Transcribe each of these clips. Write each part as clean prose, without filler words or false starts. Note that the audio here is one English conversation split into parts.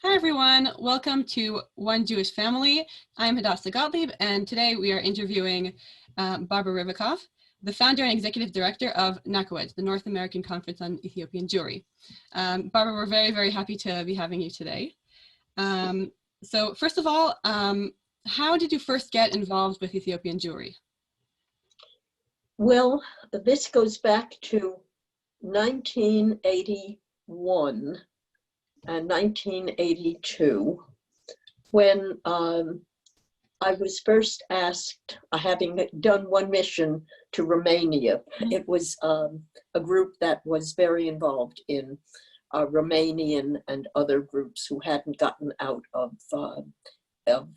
Hi everyone, welcome to One Jewish Family. I'm Hadassah Gotlieb, and today we are interviewing Barbara Ribakove, the founder and executive director of NACOEJ, the North American Conference on Ethiopian Jewry. Barbara, we're very, very happy to be having you today. So first of all, how did you first get involved with Ethiopian Jewry? Well, this goes back to 1981 and 1982, when I was first asked, having done one mission to Romania. It was a group that was very involved in Romanian and other groups who hadn't gotten out of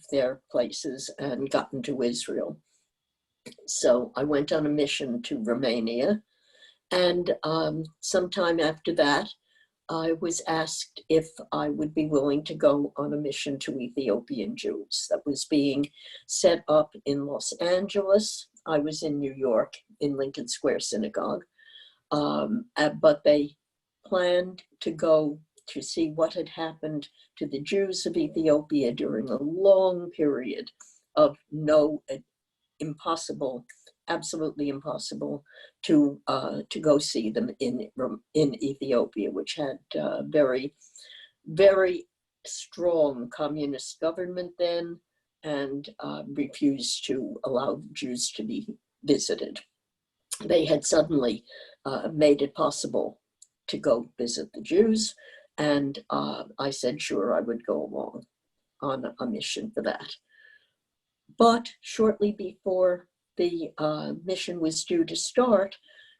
their places and gotten to Israel. So I went on a mission to Romania, and sometime after that, I was asked if I would be willing to go on a mission to Ethiopian Jews that was being set up in Los Angeles. I was in New York in Lincoln Square Synagogue, but they planned to go to see what had happened to the Jews of Ethiopia during a long period of absolutely impossible to go see them in Ethiopia, which had very, very strong communist government then, and refused to allow the Jews to be visited. They had suddenly made it possible to go visit the Jews, and I said, sure, I would go along on a mission for that. But shortly before the mission was due to start,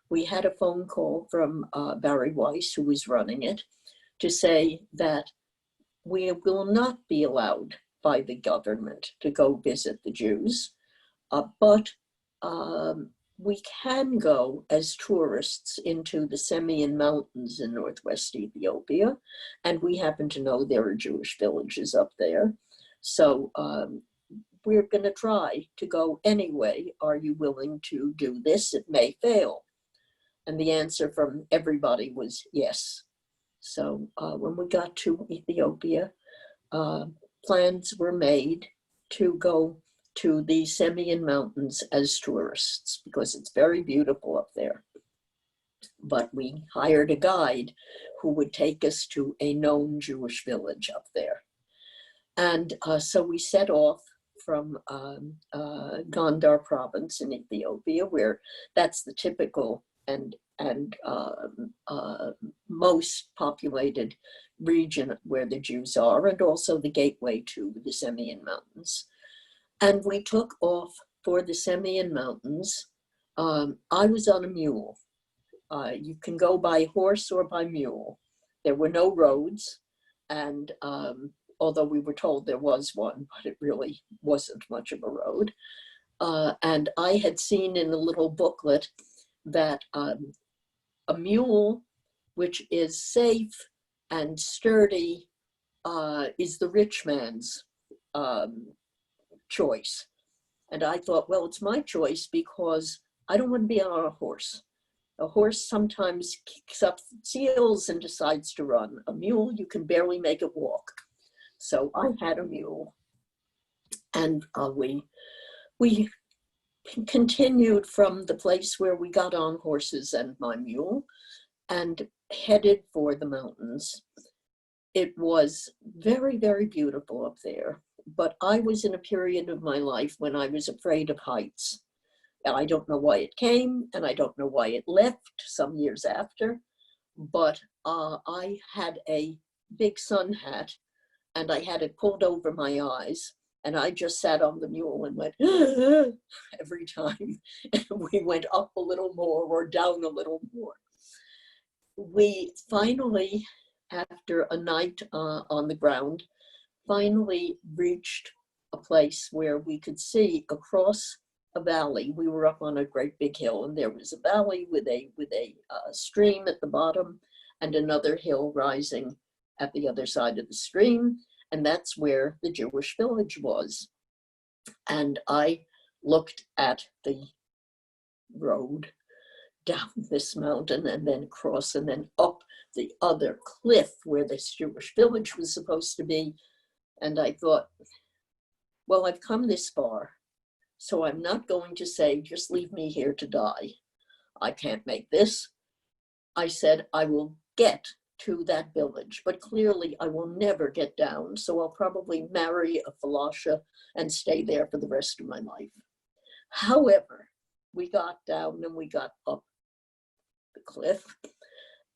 we had a phone call from Barry Weiss, who was running it, to say that we will not be allowed by the government to go visit the Jews, but we can go as tourists into the Semien Mountains in northwest Ethiopia, and we happen to know there are Jewish villages up there. So we're going to try to go anyway. Are you willing to do this? It may fail. And the answer from everybody was yes. So when we got to Ethiopia, plans were made to go to the Semien Mountains as tourists because it's very beautiful up there. But we hired a guide who would take us to a known Jewish village up there. And so we set off from Gondar province in Ethiopia, where that's the typical and most populated region where the Jews are, and also the gateway to the Semien Mountains. And we took off for the Semien Mountains. I was on a mule. You can go by horse or by mule. There were no roads, and although we were told there was one, but it really wasn't much of a road. And I had seen in a little booklet that a mule, which is safe and sturdy, is the rich man's choice. And I thought, well, it's my choice because I don't want to be on a horse. A horse sometimes kicks up seals and decides to run. A mule, you can barely make it walk. So I had a mule, and we continued from the place where we got on horses and my mule and headed for the mountains. It was very, very beautiful up there, but I was in a period of my life when I was afraid of heights. And I don't know why it came, and I don't know why it left some years after, but I had a big sun hat, and I had it pulled over my eyes, and I just sat on the mule and went every time. We went up a little more or down a little more. We finally, after a night on the ground, finally reached a place where we could see across a valley. We were up on a great big hill, and there was a valley with a stream at the bottom and another hill rising at the other side of the stream. And that's where the Jewish village was. And I looked at the road down this mountain and then across and then up the other cliff where this Jewish village was supposed to be. And I thought, well, I've come this far, so I'm not going to say, just leave me here to die. I can't make this. I said, I will get to that village, but clearly I will never get down. So I'll probably marry a falasha and stay there for the rest of my life. However, we got down and we got up the cliff,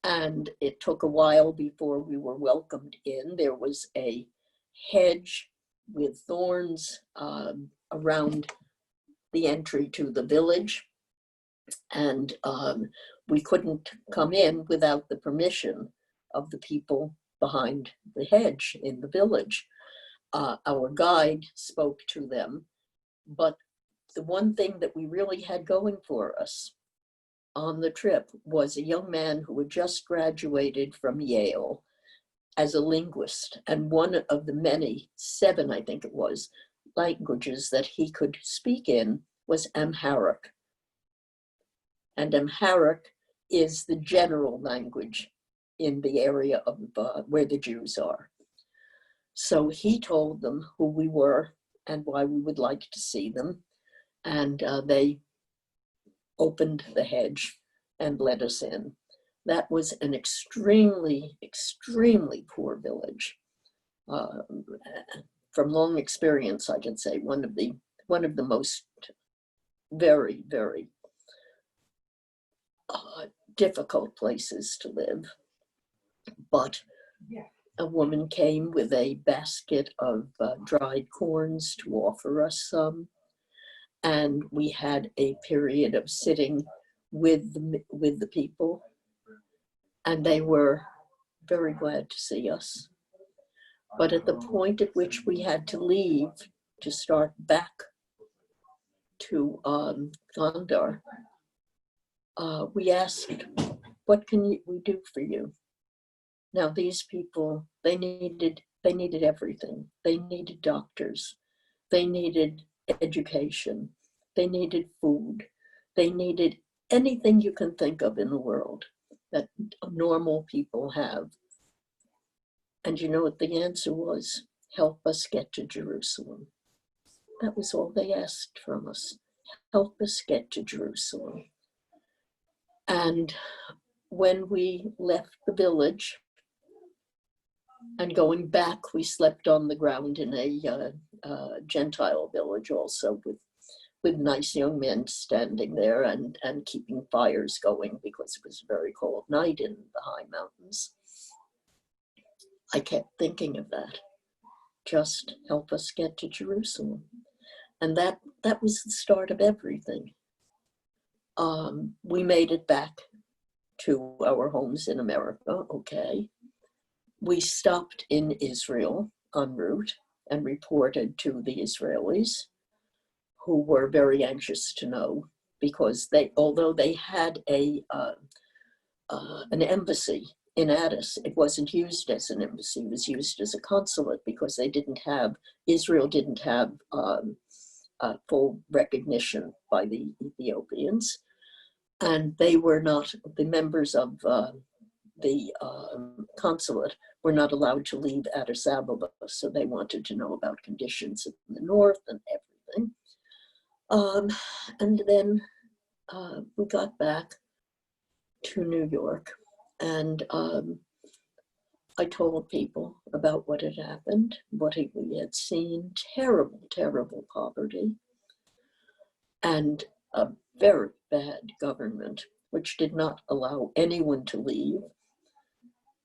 and it took a while before we were welcomed in. There was a hedge with thorns around the entry to the village, and we couldn't come in without the permission of the people behind the hedge in the village. Our guide spoke to them, but the one thing that we really had going for us on the trip was a young man who had just graduated from Yale as a linguist, and one of the many, 7 I think it was, languages that he could speak in was Amharic. And Amharic is the general language in the area of where the Jews are. So he told them who we were and why we would like to see them. And they opened the hedge and let us in. That was an extremely, extremely poor village. From long experience, I can say one of the most very, very difficult places to live. But a woman came with a basket of dried corns to offer us some. And we had a period of sitting with the people, and they were very glad to see us. But at the point at which we had to leave to start back to Gondar, we asked, what can we do for you? Now these people, they needed everything. They needed doctors. They needed education. They needed food. They needed anything you can think of in the world that normal people have. And you know what the answer was? Help us get to Jerusalem. That was all they asked from us. Help us get to Jerusalem. And when we left the village and going back, we slept on the ground in a Gentile village also with nice young men standing there and keeping fires going because it was a very cold night in the high mountains. I kept thinking of that. Just help us get to Jerusalem. And that was the start of everything. We made it back to our homes in America, okay. We stopped in Israel en route and reported to the Israelis, who were very anxious to know, because although they had an embassy in Addis, it wasn't used as an embassy, it was used as a consulate because Israel didn't have full recognition by the Ethiopians. And they were not, the members of the consulate were not allowed to leave Addis Ababa, so they wanted to know about conditions in the north and everything. And then we got back to New York, and I told people about what had happened, what we had seen, terrible, terrible poverty, and a very bad government, which did not allow anyone to leave.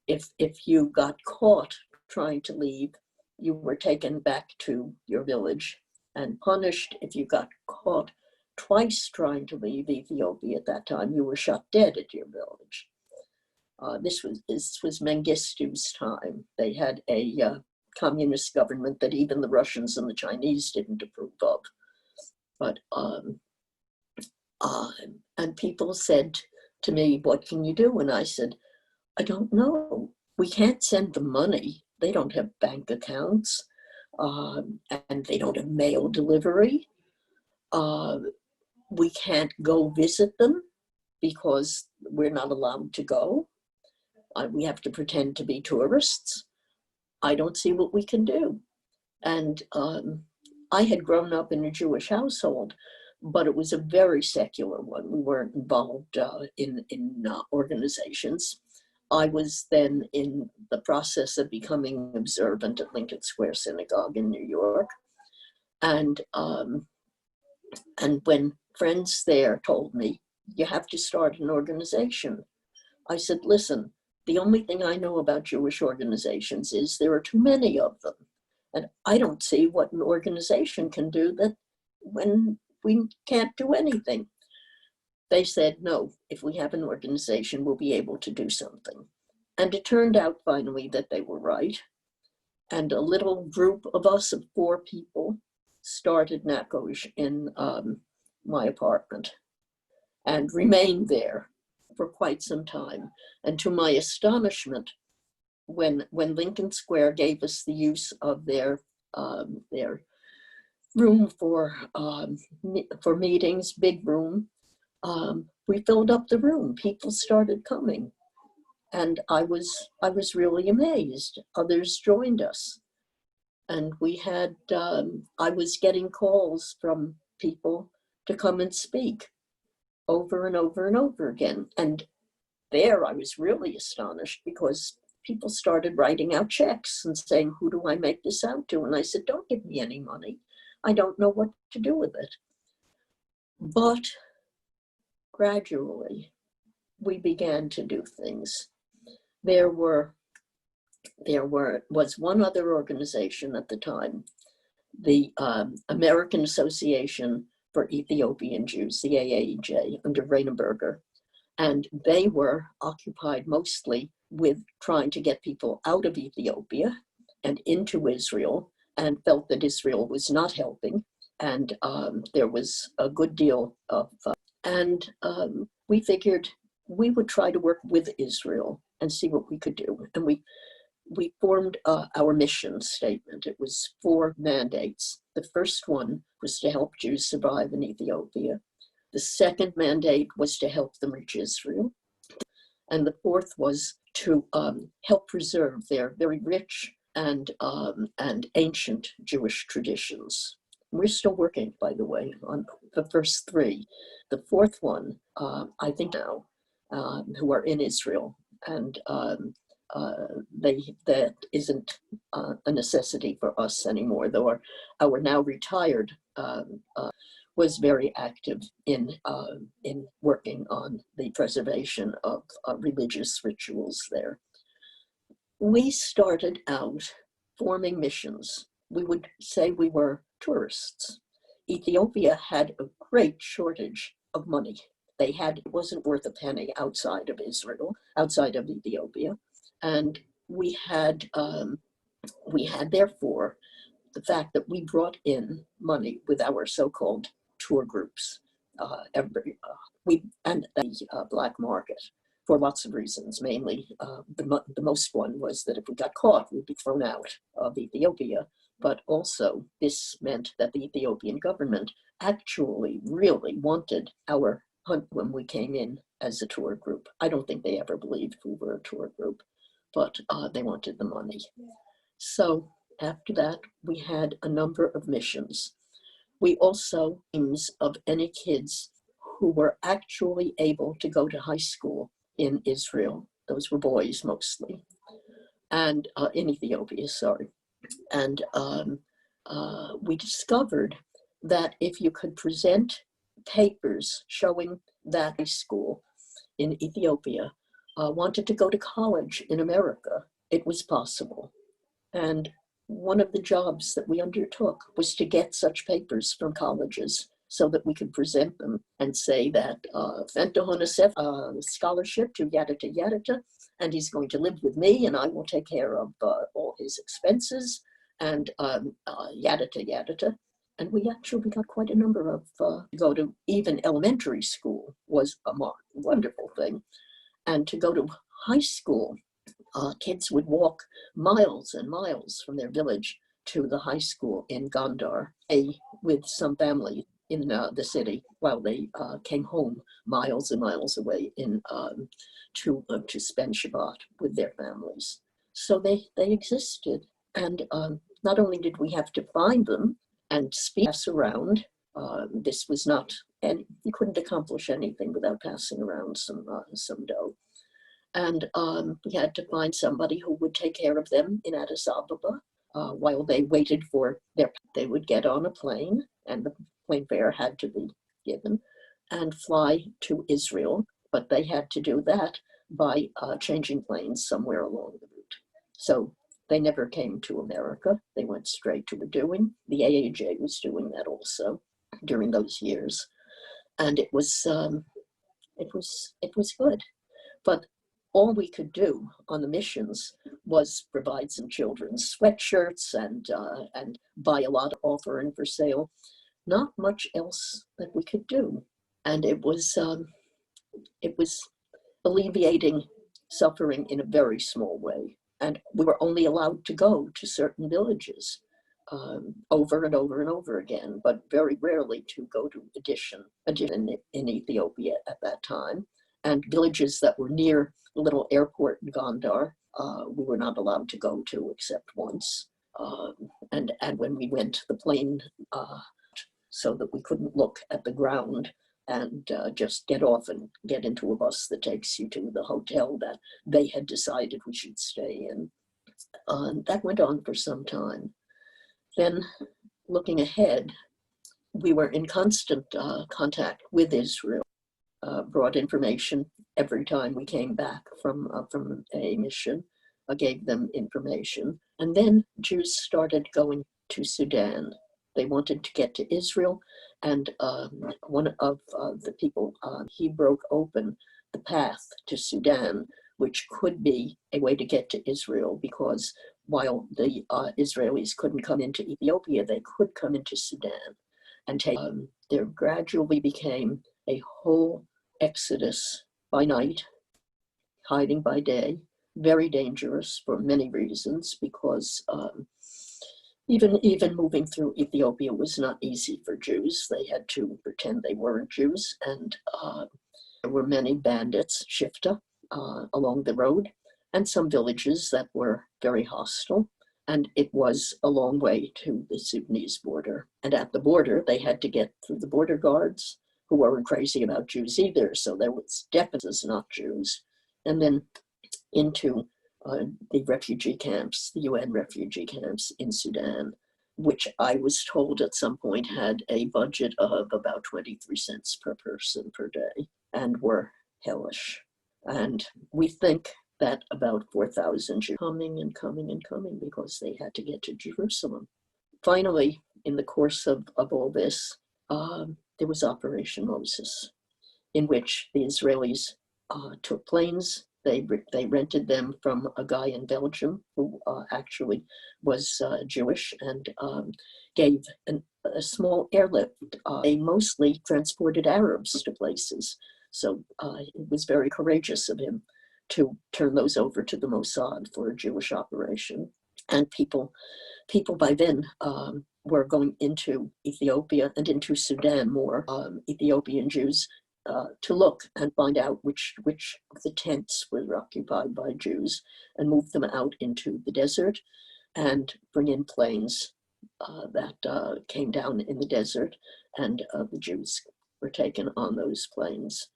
If you got caught trying to leave, you were taken back to your village and punished. If you got caught twice trying to leave Ethiopia at that time, you were shot dead at your village. This was Mengistu's time. They had a communist government that even the Russians and the Chinese didn't approve of. But and people said to me, "What can you do?" And I said, "I don't know. We can't send them money. They don't have bank accounts, and they don't have mail delivery. We can't go visit them because we're not allowed to go. we have to pretend to be tourists. I don't see what we can do. And I had grown up in a Jewish household, but it was a very secular one. We weren't involved in organizations. I was then in the process of becoming observant at Lincoln Square Synagogue in New York. And when friends there told me, you have to start an organization, I said, listen, the only thing I know about Jewish organizations is there are too many of them. And I don't see what an organization can do that when we can't do anything. They said, no, if we have an organization, we'll be able to do something. And it turned out finally that they were right. And a little group of us of 4 people started NACOEJ in my apartment and remained there for quite some time. And to my astonishment, when Lincoln Square gave us the use of their room for meetings, big room, we filled up the room. People started coming, and I was really amazed. Others joined us, and we had I was getting calls from people to come and speak over and over and over again. And there I was really astonished, because people started writing out checks and saying, who do I make this out to? And I said, don't give me any money. I don't know what to do with it. But gradually, we began to do things. There was one other organization at the time, the American Association for Ethiopian Jews, the AAEJ, under Reinberger. And they were occupied mostly with trying to get people out of Ethiopia and into Israel, and felt that Israel was not helping. And there was a good deal of, we figured we would try to work with Israel and see what we could do. And we formed our mission statement. It was 4 mandates. The first one was to help Jews survive in Ethiopia. The second mandate was to help them reach Israel. And the fourth was to help preserve their very rich and ancient Jewish traditions. We're still working, by the way, on the first 3. The fourth one, I think now, who are in Israel, and that isn't a necessity for us anymore, though our now retired was very active in working on the preservation of religious rituals there. We started out forming missions. We would say we were tourists. Ethiopia had a great shortage of money. It wasn't worth a penny outside of Israel, outside of Ethiopia. And we had therefore the fact that we brought in money with our so-called tour groups, and the black market, for lots of reasons. Mainly, the most one was that if we got caught, we'd be thrown out of Ethiopia. But also, this meant that the Ethiopian government actually really wanted our hunt when we came in as a tour group. I don't think they ever believed we were a tour group, but they wanted the money. So after that, we had a number of missions. We also names of any kids who were actually able to go to high school in Israel. Those were boys mostly, and in Ethiopia, sorry. And we discovered that if you could present papers showing that high school in Ethiopia wanted to go to college in America, it was possible. And one of the jobs that we undertook was to get such papers from colleges so that we could present them and say that Fentahonasef scholarship to Yadata Yadata, and he's going to live with me and I will take care of all his expenses, and Yadata Yadata. And we actually got quite a number of, go to even elementary school was a wonderful thing. And to go to high school, kids would walk miles and miles from their village to the high school in Gondar with some family. the city while they came home miles and miles away to spend Shabbat with their families. So they existed. And not only did we have to find them and pass around, this was not, and you couldn't accomplish anything without passing around some dough. And we had to find somebody who would take care of them in Addis Ababa while they waited for they would get on a plane, and the plane fare had to be given, and fly to Israel. But they had to do that by changing planes somewhere along the route. So they never came to America. They went straight to doing. The AAJ was doing that also during those years, and it was good. But all we could do on the missions was provide some children's sweatshirts and buy a lot, offering for sale. Not much else that we could do, and it was alleviating suffering in a very small way. And we were only allowed to go to certain villages over and over and over again, but very rarely to go to addition in Ethiopia at that time. And villages that were near the little airport in Gondar, we were not allowed to go to except once. And when we went, the plane, so that we couldn't look at the ground and just get off and get into a bus that takes you to the hotel that they had decided we should stay in. That went on for some time. Then, looking ahead, we were in constant contact with Israel, brought information every time we came back from a mission, gave them information. And then Jews started going to Sudan. They wanted to get to Israel, and one of the people, he broke open the path to Sudan, which could be a way to get to Israel, because while the Israelis couldn't come into Ethiopia, they could come into Sudan and take. There gradually became a whole exodus by night, hiding by day, very dangerous for many reasons, because even moving through Ethiopia was not easy for Jews. They had to pretend they weren't Jews, and there were many bandits, Shifta, along the road, and some villages that were very hostile. And it was a long way to the Sudanese border. And at the border, they had to get through the border guards, who weren't crazy about Jews either. So there was definitely not Jews. And then into the refugee camps, the UN refugee camps in Sudan, which I was told at some point had a budget of about 23 cents per person per day, and were hellish. And we think that about 4,000 Jews coming and coming and coming because they had to get to Jerusalem. Finally, in the course of all this, there was Operation Moses, in which the Israelis took planes. They rented them from a guy in Belgium who actually was Jewish, and gave a small airlift. They mostly transported Arabs to places. So it was very courageous of him to turn those over to the Mossad for a Jewish operation. And people by then were going into Ethiopia and into Sudan more, Ethiopian Jews, to look and find out which of the tents were occupied by Jews, and move them out into the desert and bring in planes that came down in the desert, and the Jews were taken on those planes.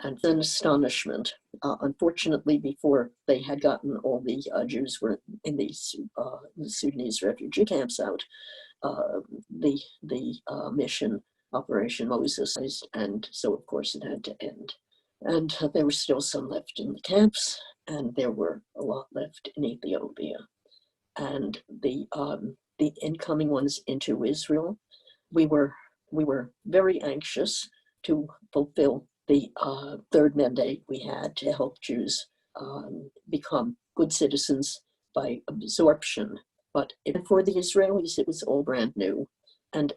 And then astonishment. Unfortunately, before they had gotten all the Jews were in the Sudanese refugee camps out, the mission Operation Moses, and so of course it had to end. And there were still some left in the camps, and there were a lot left in Ethiopia. And the incoming ones into Israel, we were very anxious to fulfill the third mandate we had to help Jews become good citizens by absorption. But for the Israelis, it was all brand new. And,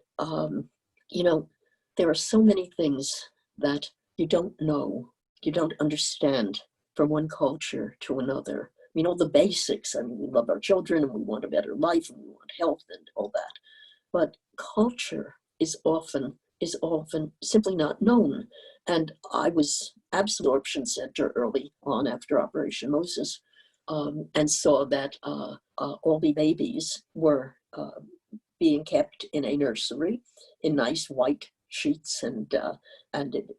there are so many things that you don't know, you don't understand from one culture to another. All the basics. We love our children, and we want a better life, and we want health and all that. But culture is often is often simply not known. And I was absorption center early on after Operation Moses, and saw that all the babies were being kept in a nursery in nice white sheets, and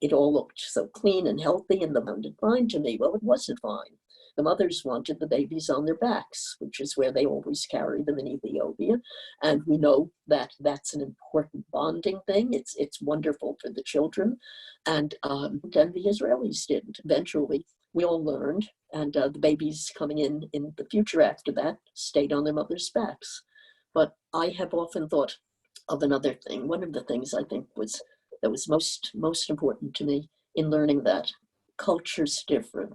it all looked so clean and healthy, and sounded fine to me. Well, it wasn't fine. The mothers wanted the babies on their backs, which is where they always carry them in Ethiopia. And we know that that's an important bonding thing. It's wonderful for the children. And the Israelis didn't. Eventually, we all learned, and the babies coming in the future after that stayed on their mothers' backs. But I have often thought of another thing. One of the things I think was most important to me in learning that culture's different.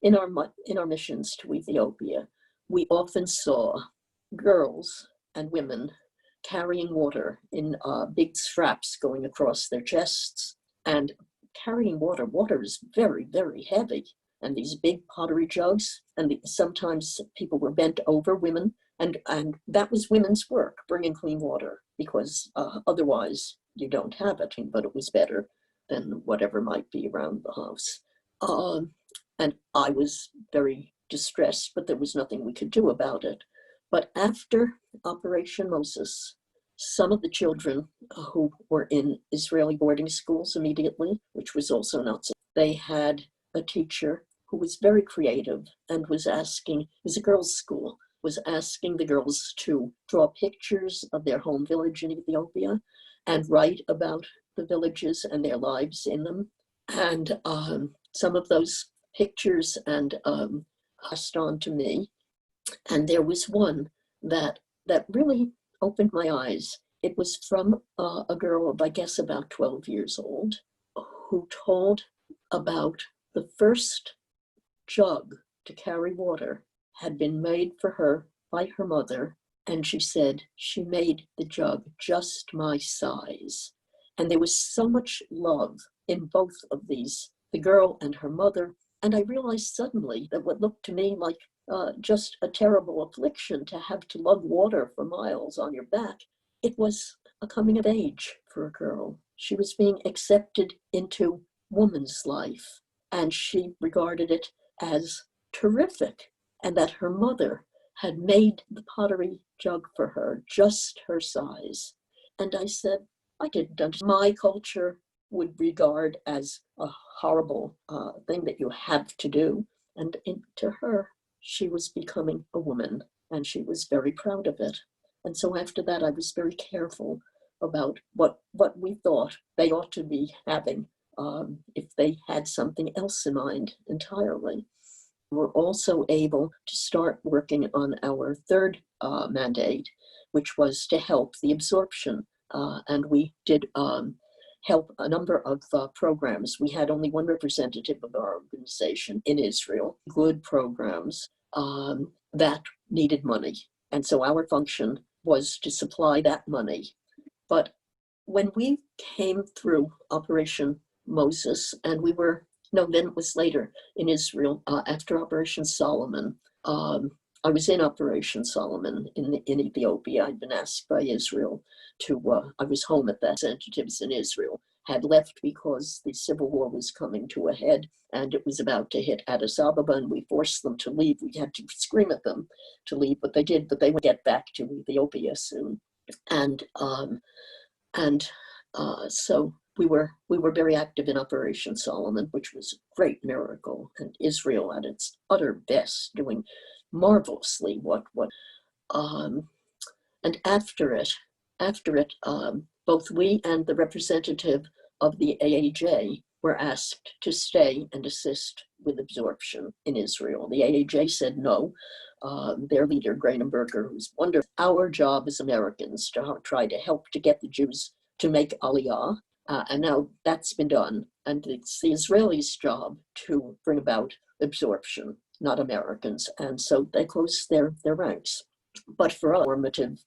In our missions to Ethiopia, we often saw girls and women carrying water in big straps going across their chests, and carrying water. Water is very, very heavy, and these big pottery jugs, and sometimes people were bent over, women, and that was women's work, bringing clean water, because otherwise you don't have it, but it was better than whatever might be around the house. And I was very distressed, but there was nothing we could do about it. But after Operation Moses, some of the children who were in Israeli boarding schools immediately, which was also not so, they had a teacher who was very creative and was asking, it was a girls' school, was asking the girls to draw pictures of their home village in Ethiopia and write about the villages and their lives in them. And some of those pictures and passed on to me. And there was one that really opened my eyes. It was from a girl of, I guess, about 12 years old, who told about the first jug to carry water had been made for her by her mother. And she said she made the jug just my size. And there was so much love in both of these, the girl and her mother. And I realized suddenly that what looked to me like just a terrible affliction, to have to lug water for miles on your back, it was a coming of age for a girl. She was being accepted into woman's life, and she regarded it as terrific, and that her mother had made the pottery jug for her, just her size. And I said, I didn't understand. My culture would regard as a horrible thing that you have to do. And to her, she was becoming a woman, and she was very proud of it. And so after that, I was very careful about what we thought they ought to be having if they had something else in mind entirely. We're also able to start working on our third mandate, which was to help the absorption. And we did help a number of programs. We had only one representative of our organization in Israel, good programs that needed money. And so our function was to supply that money. But when we came through Operation Moses, and we were, no, then it was later in Israel, after Operation Solomon. I was in Operation Solomon in Ethiopia. I'd been asked by Israel to, I was home at that. Representatives in Israel had left because the civil war was coming to a head, and it was about to hit Addis Ababa, and we forced them to leave. We had to scream at them to leave, but they did, but they would get back to Ethiopia soon. And so we were very active in Operation Solomon, which was a great miracle, and Israel at its utter best, doing marvelously and after it, both we and the representative of the AAJ were asked to stay and assist with absorption in Israel. The AAJ said no. Their leader, Grainenberger, who's wonderful. Our job as Americans to try to help to get the Jews to make Aliyah, and now that's been done. And it's the Israelis' job to bring about absorption, not Americans. And so they closed their ranks. But for a formative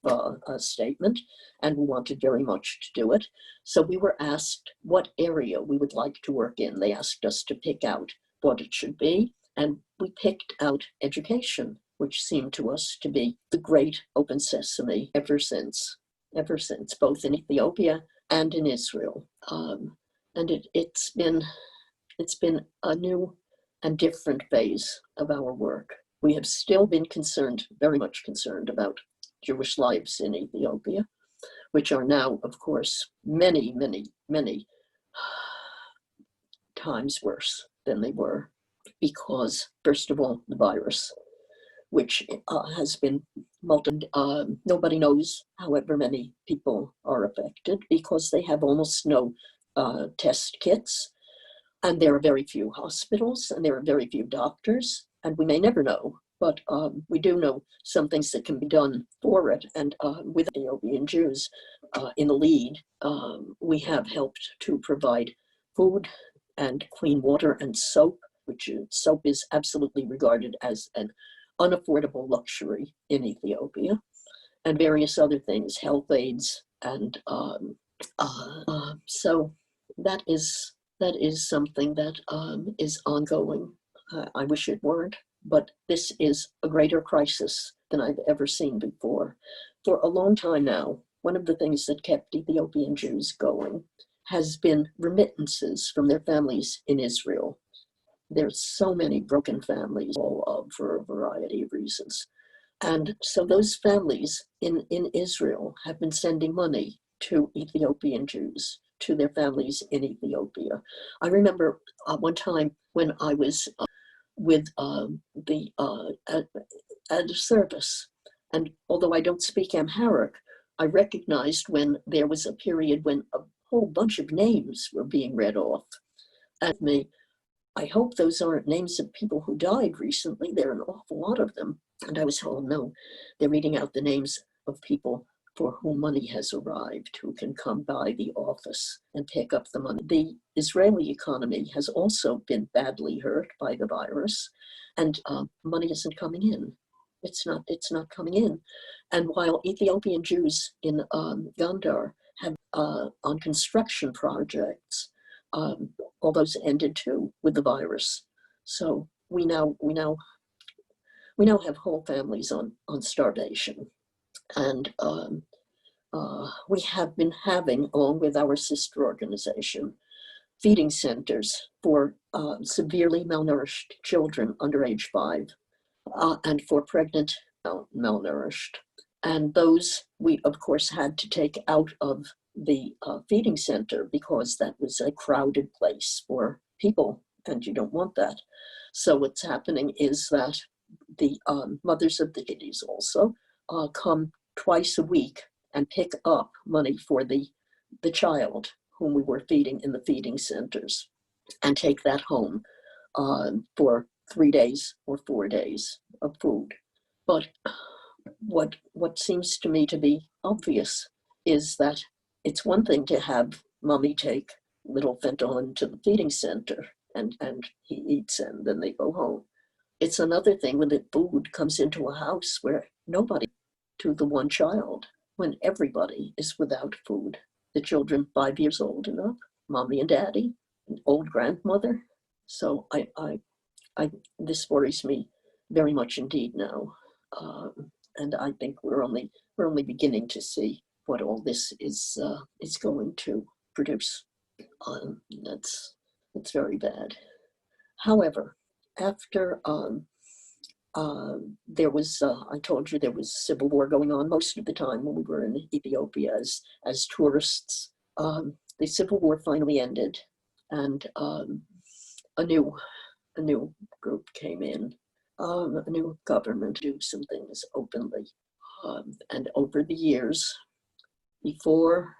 statement, and we wanted very much to do it. So we were asked what area we would like to work in. They asked us to pick out what it should be, and we picked out education, which seemed to us to be the great open sesame ever since. ever since, both in Ethiopia and in Israel. And it's been a new and different phase of our work. We have still been concerned, very much concerned, about Jewish lives in Ethiopia, which are now, of course, many, many, many times worse than they were, because, first of all, the virus, which has been nobody knows however many people are affected, because they have almost no test kits, and there are very few hospitals, and there are very few doctors, and we may never know, but we do know some things that can be done for it. And with Ethiopian Jews in the lead, we have helped to provide food and clean water and soap, which soap is absolutely regarded as an unaffordable luxury in Ethiopia, and various other things, health aids, and so that is something that is ongoing. I wish it weren't, but this is a greater crisis than I've ever seen before. For a long time now, one of the things that kept Ethiopian Jews going has been remittances from their families in Israel. There's so many broken families, all for a variety of reasons. And so those families in Israel have been sending money to Ethiopian Jews, to their families in Ethiopia. I remember one time when I was with at a service, and although I don't speak Amharic, I recognized when there was a period when a whole bunch of names were being read off at me. I hope those aren't names of people who died recently. There are an awful lot of them. And I was told, no, they're reading out the names of people for whom money has arrived, who can come by the office and pick up the money. The Israeli economy has also been badly hurt by the virus, and money isn't coming in. It's not coming in. And while Ethiopian Jews in Gondar have on construction projects, all those ended too with the virus. So we now have whole families on starvation. And we have been having, along with our sister organization, feeding centers for severely malnourished children under age 5 and for pregnant malnourished. And those we, of course, had to take out of the feeding center because that was a crowded place for people, and you don't want that. So what's happening is that the mothers of the kiddies also come twice a week and pick up money for the child whom we were feeding in the feeding centers and take that home for 3 days or 4 days of food. But what seems to me to be obvious is that it's one thing to have mommy take little Fenton to the feeding center and he eats and then they go home. It's another thing when the food comes into a house where nobody, to the one child, when everybody is without food. The children 5 years old enough, mommy and daddy, an old grandmother. So this worries me very much indeed now. And I think we're only beginning to see what all this is going to produce. That's very bad. However, after there was, I told you there was civil war going on most of the time when we were in Ethiopia as tourists. The civil war finally ended, and a new group came in, a new government to do some things openly. And over the years, before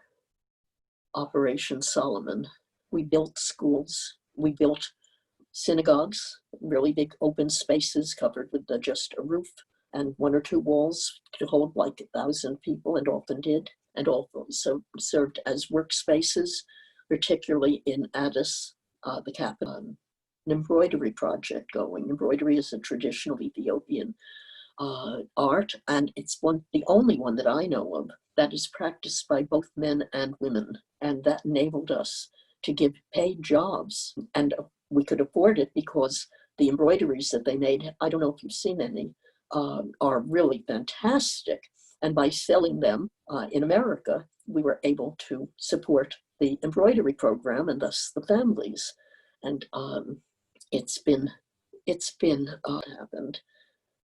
Operation Solomon, we built schools, we built synagogues, really big open spaces covered with just a roof and 1 or 2 walls to hold like 1,000 people, and often did, and also served as workspaces, particularly in Addis, the capital. An embroidery project going. Embroidery is a traditional Ethiopian art, and it's the only one that I know of that is practiced by both men and women, and that enabled us to give paid jobs, and we could afford it because the embroideries that they made, I don't know if you've seen any, are really fantastic, And by selling them in America, we were able to support the embroidery program and thus the families. And it's been happened.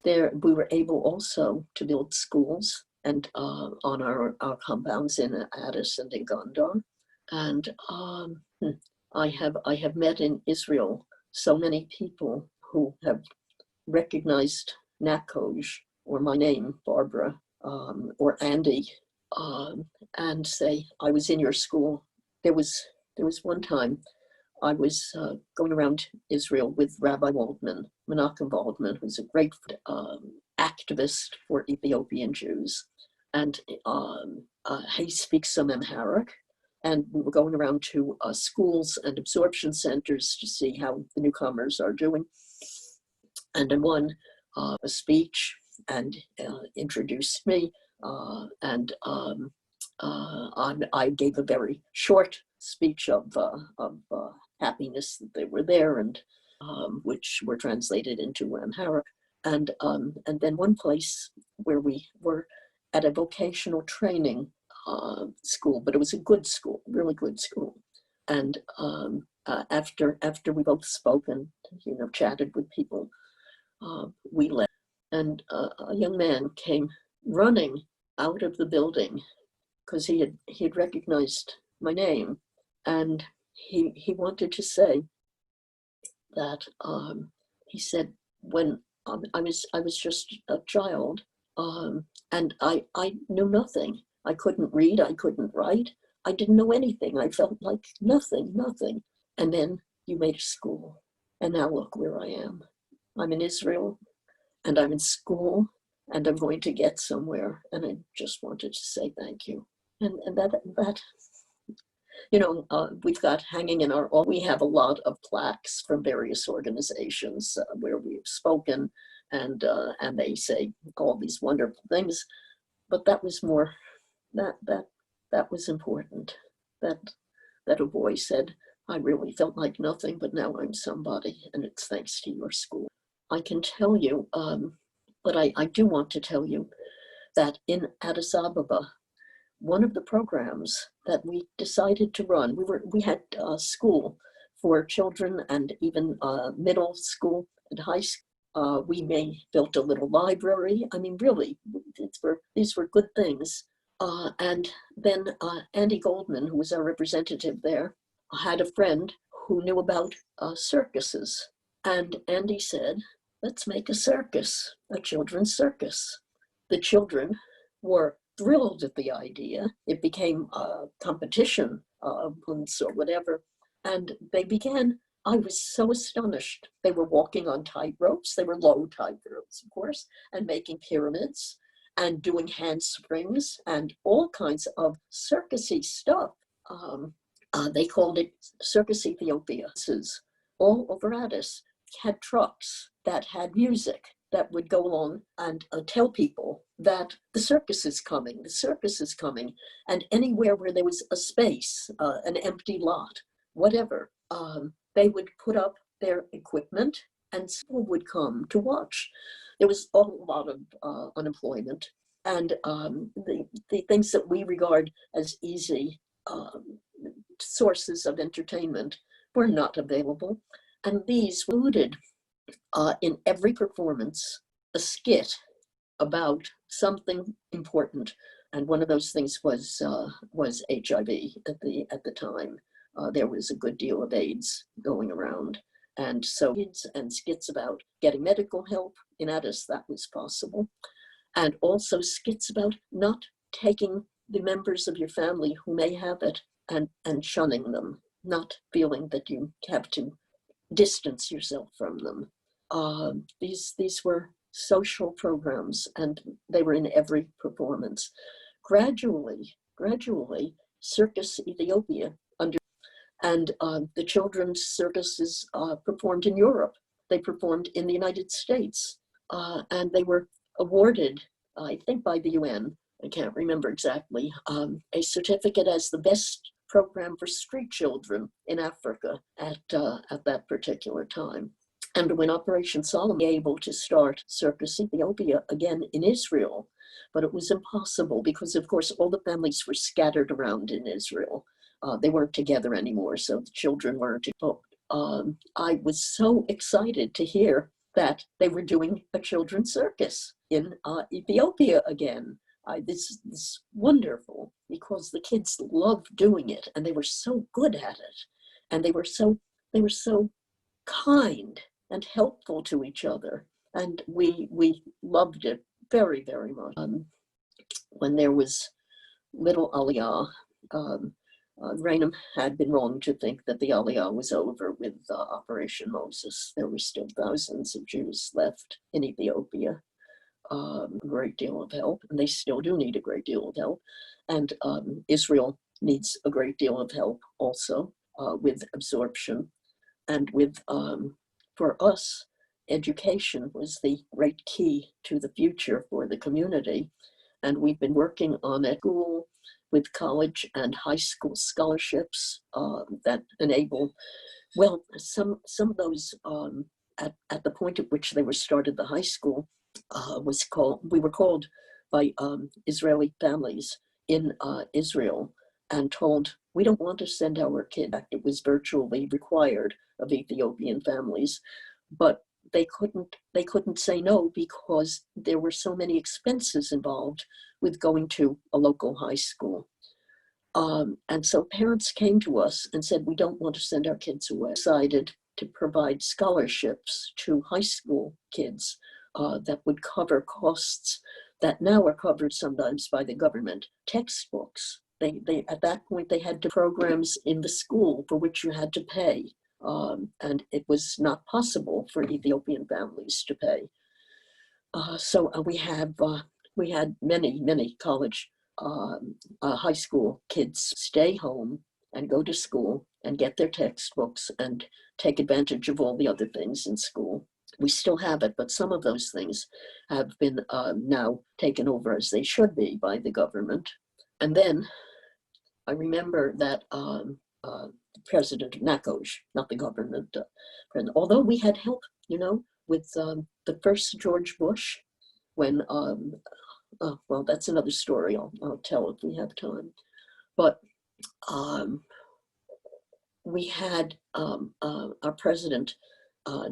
There, we were able also to build schools and on our compounds in Addis and in Gondar. And I have met in Israel so many people who have recognized NACOEJ or my name, Barbara, or Andy, and say, I was in your school. There was one time I was going around Israel with Rabbi Waldman, Menachem Waldman, who's a great activist for Ethiopian Jews. And he speaks some Amharic. And we were going around to schools and absorption centers to see how the newcomers are doing. And in one, a speech and introduced me. And I gave a very short speech of happiness that they were there, and which were translated into Amharic. And then one place where we were at a vocational training school, but it was a good school, really good school. And after we both spoke and chatted with people, we left. And a young man came running out of the building because he had recognized my name, and he wanted to say that he said, when I was just a child, and I knew nothing. I couldn't read, I couldn't write, I didn't know anything. I felt like nothing. And then you made a school, and now look where I am. I'm in Israel, and I'm in school, and I'm going to get somewhere. And I just wanted to say thank you. And that we've got hanging in our, we have a lot of plaques from various organizations where we've spoken, and they say all these wonderful things. But that was more, that was important. That a boy said, I really felt like nothing, but now I'm somebody, and it's thanks to your school. I can tell you, but I do want to tell you that in Addis Ababa, one of the programs that we decided to run, we had school for children and even middle school and high school. We built a little library. I mean, really, these were good things. And then Andy Goldman, who was our representative there, had a friend who knew about circuses. And Andy said, let's make a circus, a children's circus. The children were thrilled at the idea. It became a competition once or whatever. And they began, I was so astonished. They were walking on tight ropes. They were low tight ropes, of course, and making pyramids and doing handsprings and all kinds of circusy stuff. They called it Circus Ethiopia. All over Addis had trucks that had music that would go along and tell people that the circus is coming, and anywhere where there was a space, an empty lot, whatever, they would put up their equipment and people would come to watch. There was a lot of unemployment, and the things that we regard as easy sources of entertainment were not available. And these included in every performance a skit about something important, and one of those things was HIV at the time. There was a good deal of AIDS going around, and so kids and skits about getting medical help in Addis, that was possible, and also skits about not taking the members of your family who may have it and shunning them, not feeling that you have to distance yourself from them. These were social programs, and they were in every performance. Gradually, Circus Ethiopia and the children's circuses performed in Europe. They performed in the United States, and they were awarded, I think by the UN, I can't remember exactly, a certificate as the best program for street children in Africa at that particular time. And when Operation Solomon was able to start Circus Ethiopia again in Israel, but it was impossible because, of course, all the families were scattered around in Israel. They weren't together anymore, so the children weren't. I was so excited to hear that they were doing a children's circus in Ethiopia again. This is wonderful because the kids loved doing it and they were so good at it, and they were so kind and helpful to each other, and we loved it very, very much. When there was little Aliyah, Rainham had been wrong to think that the Aliyah was over with Operation Moses. There were still thousands of Jews left in Ethiopia. A great deal of help, and they still do need a great deal of help. And Israel needs a great deal of help also with absorption. And with, for us, education was the great key to the future for the community. And we've been working on a school with college and high school scholarships that enable, well, some of those at the point at which they were started, the high school we were called by Israeli families in Israel and told, we don't want to send our kid back. It was virtually required of Ethiopian families, but they couldn't say no because there were so many expenses involved with going to a local high school. And so parents came to us and said, we don't want to send our kids away. Decided to provide scholarships to high school kids that would cover costs that now are covered sometimes by the government. Textbooks. They at that point, they had programs in the school for which you had to pay. And it was not possible for Ethiopian families to pay. So we had many college, high school kids stay home and go to school and get their textbooks and take advantage of all the other things in school. We still have it, but some of those things have been now taken over as they should be by the government. And then I remember that President of NACOEJ, not the government, although we had help, with the first George Bush, when, well, that's another story I'll tell if we have time. But we had our president,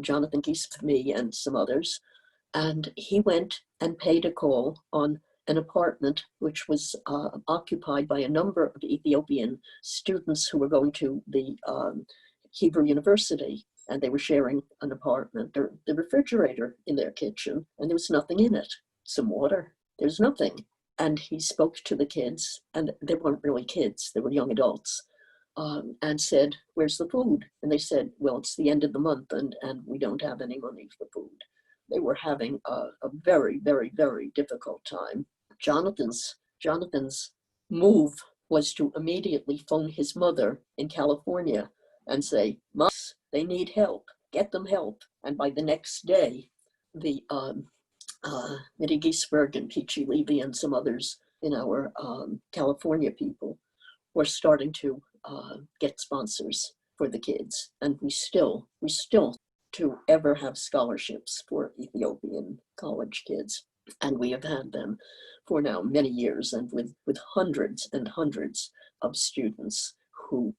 Jonathan Geese, me and some others, and he went and paid a call on an apartment which was occupied by a number of Ethiopian students who were going to the Hebrew University, and they were sharing an apartment. The refrigerator in their kitchen, and there was nothing in it. Some water, there's nothing. And he spoke to the kids, and they weren't really kids, they were young adults, and said, where's the food? And they said, well, it's the end of the month, and we don't have any money for food. They were having a very, very, very difficult time. Jonathan's move was to immediately phone his mother in California and say, Mom, they need help, get them help. And by the next day, the Mitty Giesberg and Peachy Levy and some others in our California people were starting to get sponsors for the kids. And we still to ever have scholarships for Ethiopian college kids. And we have had them for now many years, and with hundreds and hundreds of students who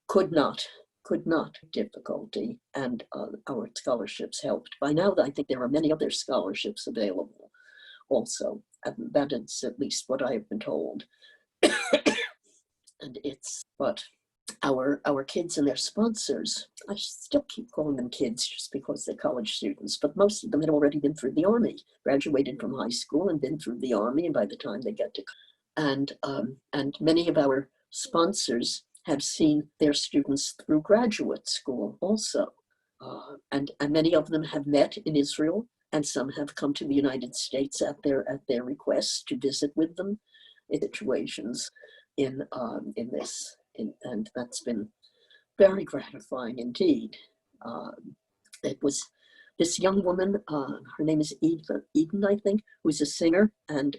could not difficulty, and our scholarships helped. By now, I think there are many other scholarships available also, and that is at least what I have been told. And but our kids and their sponsors, I still keep calling them kids just because they're college students, but most of them had already been through the army, graduated from high school and been through the army, and by the time they get to, and many of our sponsors have seen their students through graduate school also, and many of them have met in Israel, and some have come to the United States at their request to visit with them in situations in this. And that's been very gratifying indeed. It was this young woman, her name is Eden, I think, who's a singer, and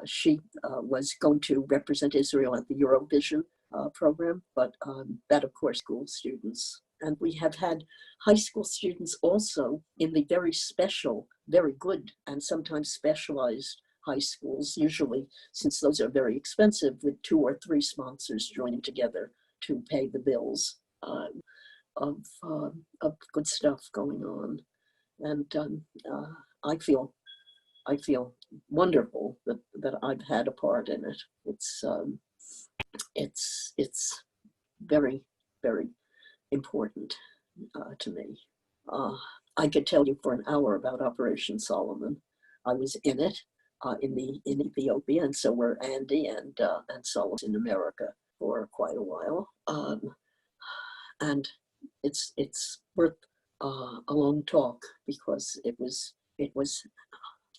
she was going to represent Israel at the Eurovision program, but that, of course, school students. And we have had high school students also in the very special, very good, and sometimes specialized high schools, usually, since those are very expensive, with 2 or 3 sponsors joining together to pay the bills of good stuff going on. And I feel wonderful that I've had a part in it. It's very, very important to me. I could tell you for an hour about Operation Solomon. I was in it in Ethiopia, and so were Andy and Solomon in America for quite a while. And it's worth a long talk, because it was.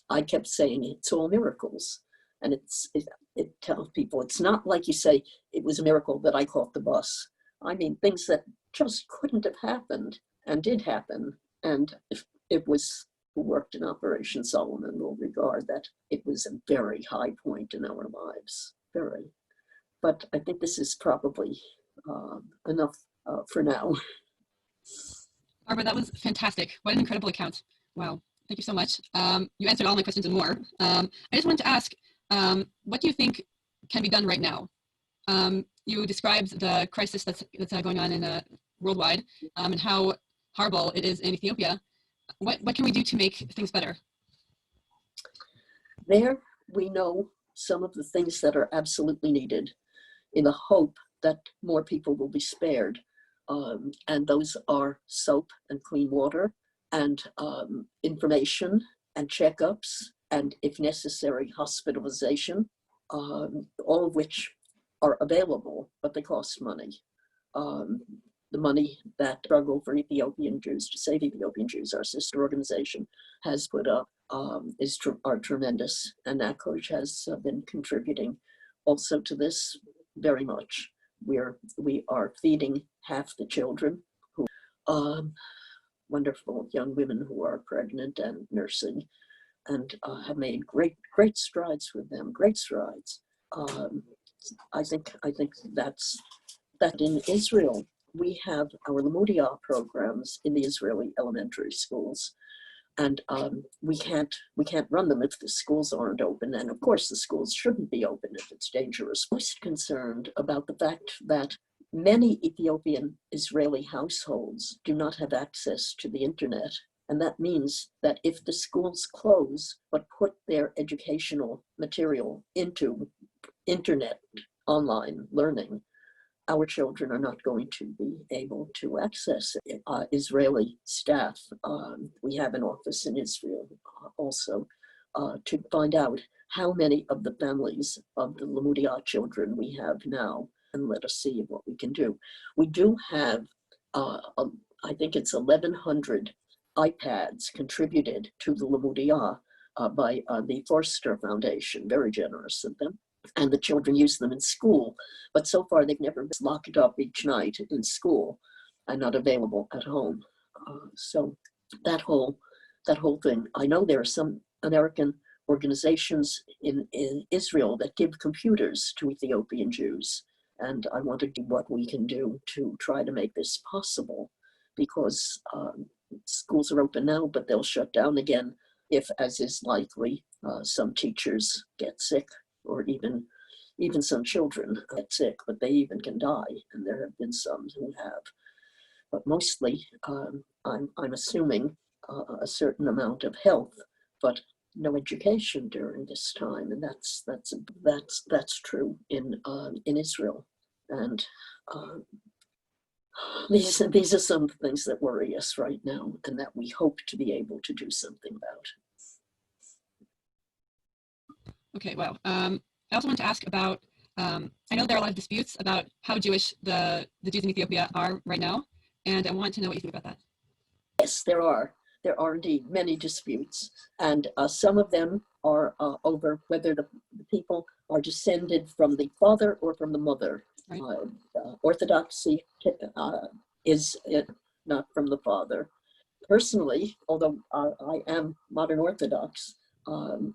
I kept saying it's all miracles, and it tells people it's not like you say it was a miracle that I caught the bus. I mean, things that just couldn't have happened and did happen. And if it was who worked in Operation Solomon will regard that it was a very high point in our lives, very. But I think this is probably enough for now. Barbara, that was fantastic. What an incredible account. Wow. Thank you so much. You answered all my questions and more. I just wanted to ask, what do you think can be done right now? You described the crisis that's going on in worldwide, and how horrible it is in Ethiopia. What can we do to make things better? There we know some of the things that are absolutely needed, in the hope that more people will be spared. And those are soap and clean water, and information and checkups, and if necessary, hospitalization, all of which are available, but they cost money. The money that Struggle for Ethiopian Jews, to Save Ethiopian Jews, our sister organization, has put up are tremendous, and NACOEJ has been contributing also to this very much. We are feeding half the children who wonderful young women who are pregnant and nursing, and have made great strides with them, great strides. I think that's that. In Israel, we have our Limudia programs in the Israeli elementary schools, and we can't run them if the schools aren't open. And of course, the schools shouldn't be open if it's dangerous. I'm most concerned about the fact that many Ethiopian Israeli households do not have access to the internet. And that means that if the schools close but put their educational material into internet online learning, our children are not going to be able to access it. Israeli staff, we have an office in Israel also, to find out how many of the families of the Limudia children we have now, and let us see what we can do. We do have, I think it's 1,100 iPads contributed to the Limudia by the Forster Foundation, very generous of them. And the children use them in school, but so far they've never been locked up each night in school and not available at home. So that whole thing, I know there are some American organizations in Israel that give computers to Ethiopian Jews, and I want to do what we can do to try to make this possible, because schools are open now, but they'll shut down again if, as is likely, some teachers get sick, or even some children get sick, but they even can die, and there have been some who have. But mostly, I'm assuming a certain amount of health, but no education during this time, and that's true in Israel. And these are some of the things that worry us right now, and that we hope to be able to do something about. Okay, well, I also want to ask about, I know there are a lot of disputes about how Jewish the Jews in Ethiopia are right now, and I want to know what you think about that. Yes, there are indeed many disputes, and some of them are over whether the people are descended from the father or from the mother. Right. Orthodoxy is not from the father. Personally, although I am modern Orthodox,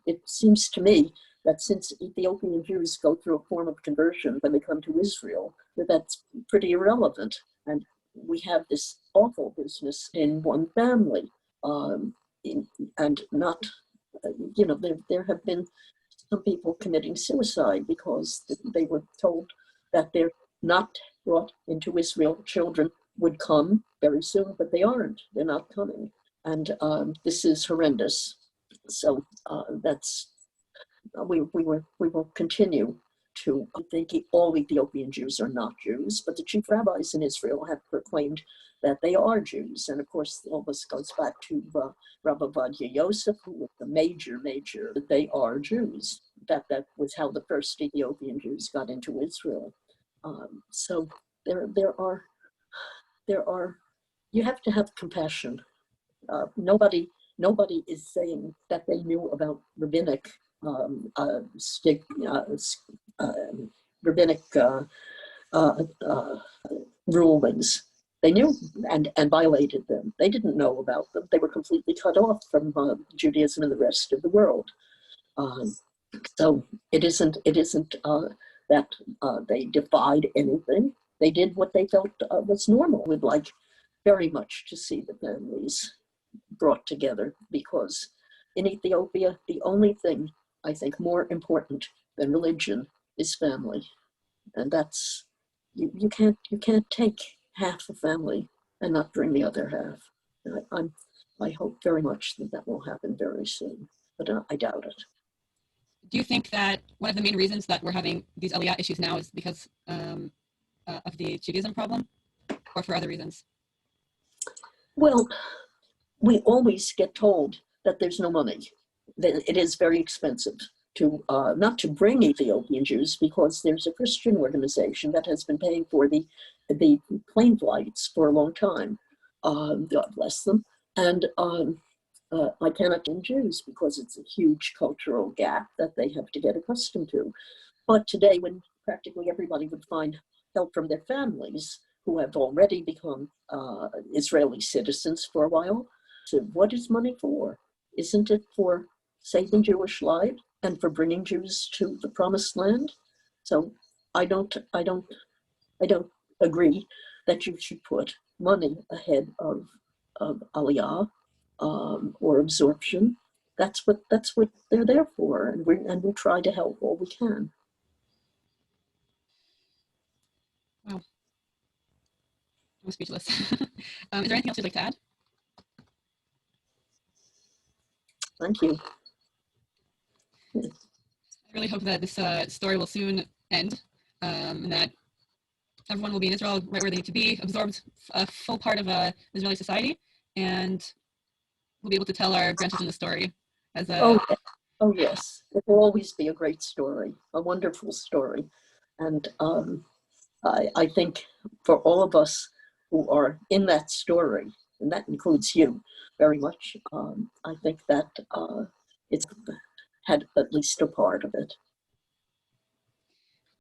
it seems to me that since Ethiopian Jews go through a form of conversion when they come to Israel, that's pretty irrelevant. And we have this awful business in one family. And not, there have been some people committing suicide because they were told that they're not brought into Israel. Children would come very soon, but they aren't. They're not coming. And this is horrendous. So we will continue to think all Ethiopian Jews are not Jews, but the chief rabbis in Israel have proclaimed that they are Jews. And of course, all this goes back to Rabbi Ovadia Yosef, who was the major, that they are Jews. That was how the first Ethiopian Jews got into Israel. So there are, you have to have compassion. Nobody is saying that they knew about rabbinic rulings. They knew and violated them. They didn't know about them. They were completely cut off from Judaism and the rest of the world. So it isn't that they defied anything. They did what they felt was normal. We'd like very much to see the families brought together, because in Ethiopia, the only thing I think more important than religion is family. And that's, you can't take half the family and not bring the other half. I hope very much that will happen very soon, but I doubt it. Do you think that one of the main reasons that we're having these Aliyah issues now is because of the Judaism problem, or for other reasons? Well, we always get told that there's no money, that it is very expensive to not to bring Ethiopian Jews, because there's a Christian organization that has been paying for the plane flights for a long time. God bless them. And I cannot bring Jews because it's a huge cultural gap that they have to get accustomed to. But today, when practically everybody would find help from their families who have already become Israeli citizens for a while, so what is money for? Isn't it for saving Jewish lives and for bringing Jews to the promised land? So I don't agree that you should put money ahead of Aliyah or absorption. That's what they're there for, and we try to help all we can. Wow, I'm speechless. Is there anything else you'd like to add? Thank you. I really hope that this story will soon end, and that everyone will be in Israel right where they need to be, absorbed a full part of Israeli society, and we'll be able to tell our grandchildren the story as a... Oh yes, it will always be a great story, a wonderful story. And I think for all of us who are in that story, and that includes you very much, I think that it's had at least a part of it.